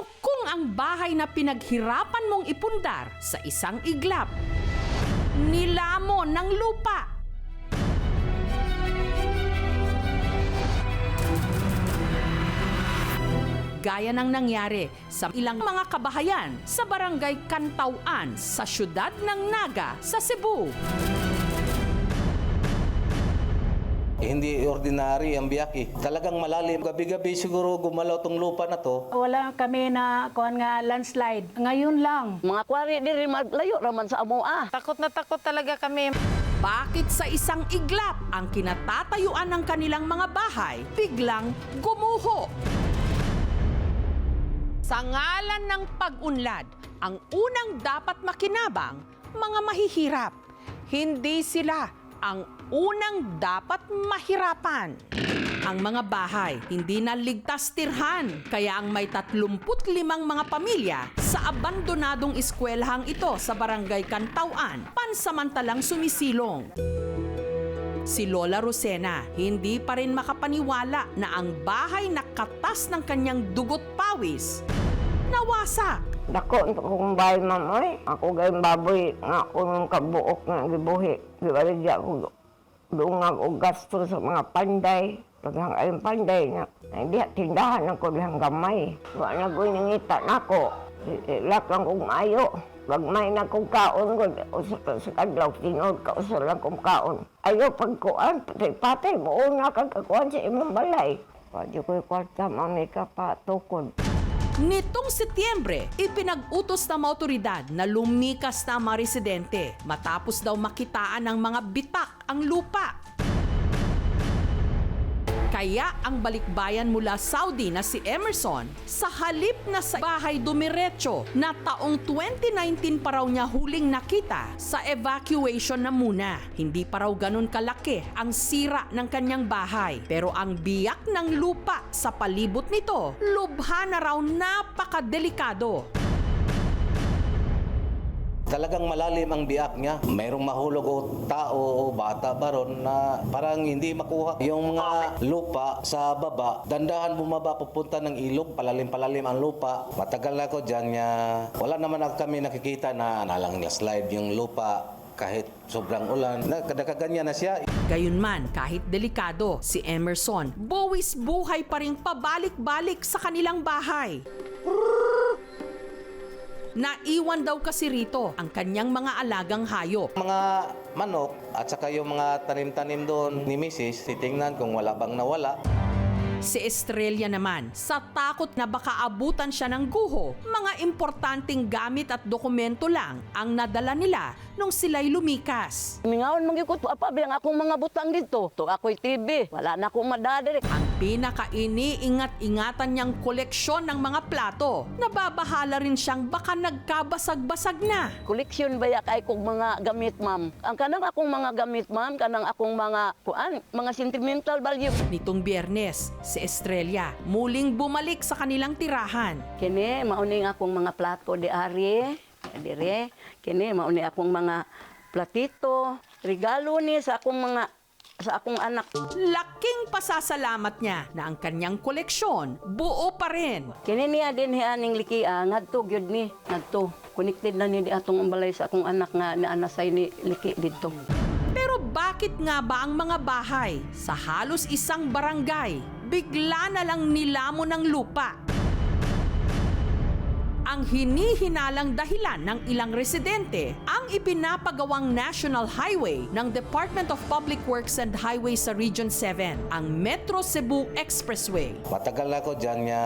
Ano kung ang bahay na pinaghirapan mong ipundar sa isang iglap, nilamon ng lupa? Gaya ng nangyari sa ilang mga kabahayan sa barangay Kantauan sa siyudad ng Naga sa Cebu. Hindi ordinary ang biyak. Talagang malalim. Gabi-gabi siguro gumalaw tong lupa na to. Wala kami na kuan nga landslide. Ngayon lang. Mga kwari diri maglayo raman sa amoa. Takot na takot talaga kami. Bakit sa isang iglap ang kinatatayuan ng kanilang mga bahay biglang gumuho? Sa ngalan ng pag-unlad, ang unang dapat makinabang, mga mahihirap. Hindi sila ang unang dapat mahirapan. Ang mga bahay hindi na ligtas tirhan, kaya ang may 35 mga pamilya sa abandonadong eskwelahang ito sa barangay Kantauan, pansamantalang sumisilong. Si Lola Rosena hindi pa rin makapaniwala na ang bahay na katas ng kanyang dugot pawis nawasak. Dako kung bahay mamoy, ako gayong baboy nga ako nung kabuok nga gibuhi. Gibaligya ko doon nga og gasto sa mga panday. Paghang ayong panday na hindi tindahan ako dihang gamay. Wa na ko nangita nako. Ilak lang kong maayo. Wag may na kong kaon ko sa kadlaw tinod ka usal lang kong kaon. Ayo pagkuan patay mo una kang kakuan sa imong balay. Wa jud ko kwarta mami ka pa tukod. Nitong Setyembre, ipinag-utos ng otoridad na lumikas na mga residente matapos daw makitaan ng mga bitak ang lupa. Kaya ang balikbayan mula Saudi na si Emerson, sa halip na sa bahay dumiretso na taong 2019 pa raw niya huling nakita, sa evacuation na muna. Hindi pa raw ganun kalaki ang sira ng kanyang bahay. Pero ang biyak ng lupa sa palibot nito, lubha na raw napakadelikado. Talagang malalim ang biyak niya. Mayroong mahulog o tao o bata ba ron na parang hindi makuha yung mga lupa sa baba. Dandahan bumaba papunta ng ilog, palalim-palalim ang lupa. Matagal na ako dyan niya. Wala naman kami nakikita na nalang slide yung lupa kahit sobrang ulan. Kadakaganyan na siya. Gayunman, kahit delikado, si Emerson, buwis buhay pa rin pabalik-balik sa kanilang bahay. Naiwan daw kasi rito ang kanyang mga alagang hayop. Mga manok at saka yung mga tanim-tanim doon ni Mrs. titingnan kung wala bang nawala. Si Estrella naman, sa takot na baka abutan siya ng guho, mga importanteng gamit at dokumento lang ang nadala nila nung sila'y lumikas. Mingawan magikot apa bilang akong mga butang dito. To ako'y TV. Wala na akong madadiri. Ang pinaka-iniingat-ingatan niyang koleksyon ng mga plato, nababahala rin siyang baka nagkabasag-basag na. Koleksyon baya kay kong mga gamit, ma'am. Ang kanang akong mga gamit, ma'am, kanang akong mga sentimental value. Nitong Biyernes, si Estrella muling bumalik sa kanilang tirahan. Kini mauning akong mga plato di ari, dire. Kini mauning akong mga platito, regalo ni sa akong anak. Laking pasasalamat niya na ang kanyang koleksyon buo pa rin. Kini niya din hianing likia ngadto gyud ni, ngadto. Connected na ni di atong balay sa akong anak nga naanasay ni liki dito. Pero bakit nga ba ang mga bahay sa halos isang barangay bigla na lang nilamon ng lupa? Ang hinihinalang dahilan ng ilang residente ang ipinapagawang National Highway ng Department of Public Works and Highways sa Region 7, ang Metro Cebu Expressway. Matagal na ako dyan niya.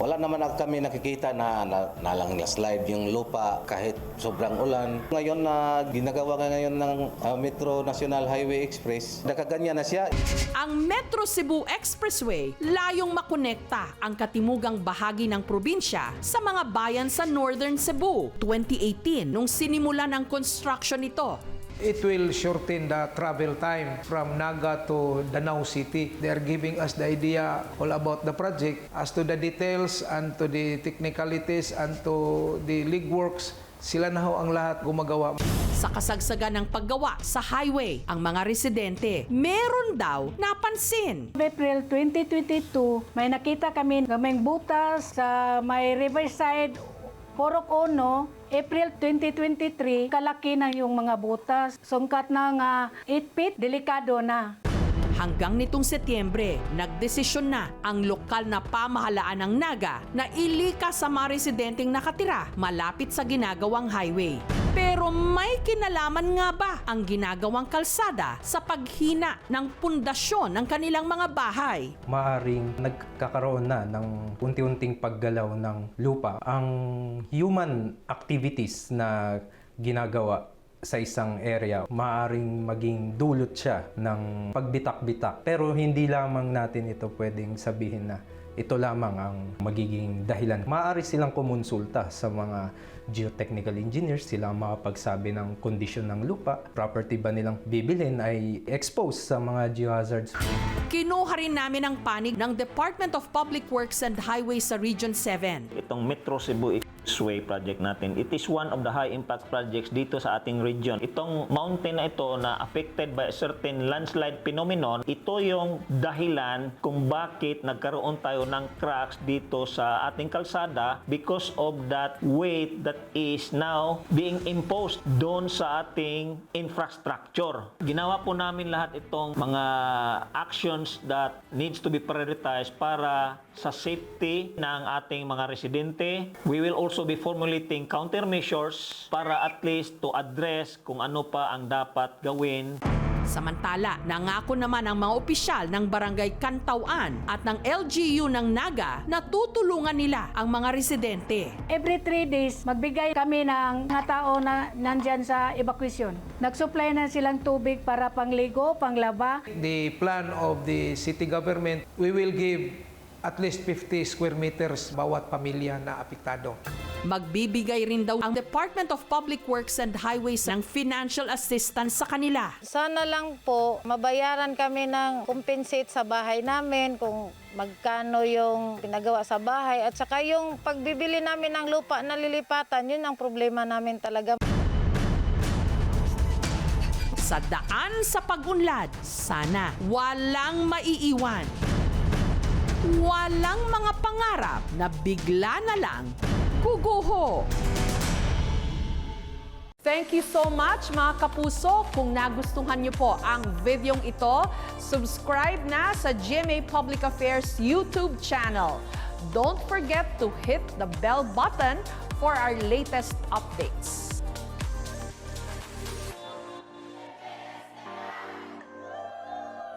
Wala naman kami nakikita na nalang slide yung lupa kahit sobrang ulan. Ngayon na ginagawa ngayon ng Metro National Highway Express, nakaganyan na siya. Ang Metro Cebu Expressway layong makonekta ang katimugang bahagi ng probinsya sa mga bayan sa Northern Cebu. 2018 nung sinimula ng construction nito. It will shorten the travel time from Naga to Danau City. They are giving us the idea all about the project. As to the details and to the technicalities and to the legworks, sila na ho ang lahat gumagawa. Sa kasagsagan ng paggawa sa highway, ang mga residente meron daw napansin. April 2022, may nakita kami gaming butas sa may Riverside, Porok Ono. April 2023, kalaki na yung mga butas. Sungkat na nga 8 feet, delikado na. Hanggang nitong Setyembre, nagdesisyon na ang lokal na pamahalaan ng Naga na ilikas sa mga residenteng nakatira malapit sa ginagawang highway. Pero may kinalaman nga ba ang ginagawang kalsada sa paghina ng pundasyon ng kanilang mga bahay? Maaring nagkakaroon na ng unti-unting paggalaw ng lupa. Ang human activities na ginagawa sa isang area, maaring maging dulot siya ng pagbitak-bitak. Pero hindi lamang natin ito pwedeng sabihin na ito lamang ang magiging dahilan. Maaari silang kumonsulta sa mga geotechnical engineers, sila makapagsabi ng kondisyon ng lupa, property ba nilang bibilin ay exposed sa mga geohazards. Kinuha rin namin ang panig ng Department of Public Works and Highways sa Region 7. Itong Metro Cebu Expressway project natin, it is one of the high-impact projects dito sa ating region. Itong mountain na ito na affected by a certain landslide phenomenon, ito yung dahilan kung bakit nagkaroon tayo ng cracks dito sa ating kalsada because of that weight that is now being imposed doon sa ating infrastructure. Ginawa po namin lahat itong mga actions that needs to be prioritized para sa safety ng ating mga residente. We will also be formulating countermeasures para at least to address kung ano pa ang dapat gawin. Samantala, nangako naman ang mga opisyal ng Barangay Kantauan at ng LGU ng Naga na tutulungan nila ang mga residente. Every 3 days, magbigay kami ng mga tao na nandyan sa evacuation. Nagsupply na silang tubig para pangligo, panglaba. The plan of the city government, we will give at least 50 square meters bawat pamilya na apektado. Magbibigay rin daw ang Department of Public Works and Highways ng financial assistance sa kanila. Sana lang po mabayaran kami ng compensate sa bahay namin kung magkano yung pinagawa sa bahay at saka yung pagbibili namin ng lupa na lilipatan, yun ang problema namin talaga. Sa daan sa pag-unlad, sana walang maiiwan. Walang mga pangarap na bigla na lang guguho. Thank you so much mga kapuso. Kung nagustuhan niyo po ang videong ito, subscribe na sa GMA Public Affairs YouTube channel. Don't forget to hit the bell button for our latest updates.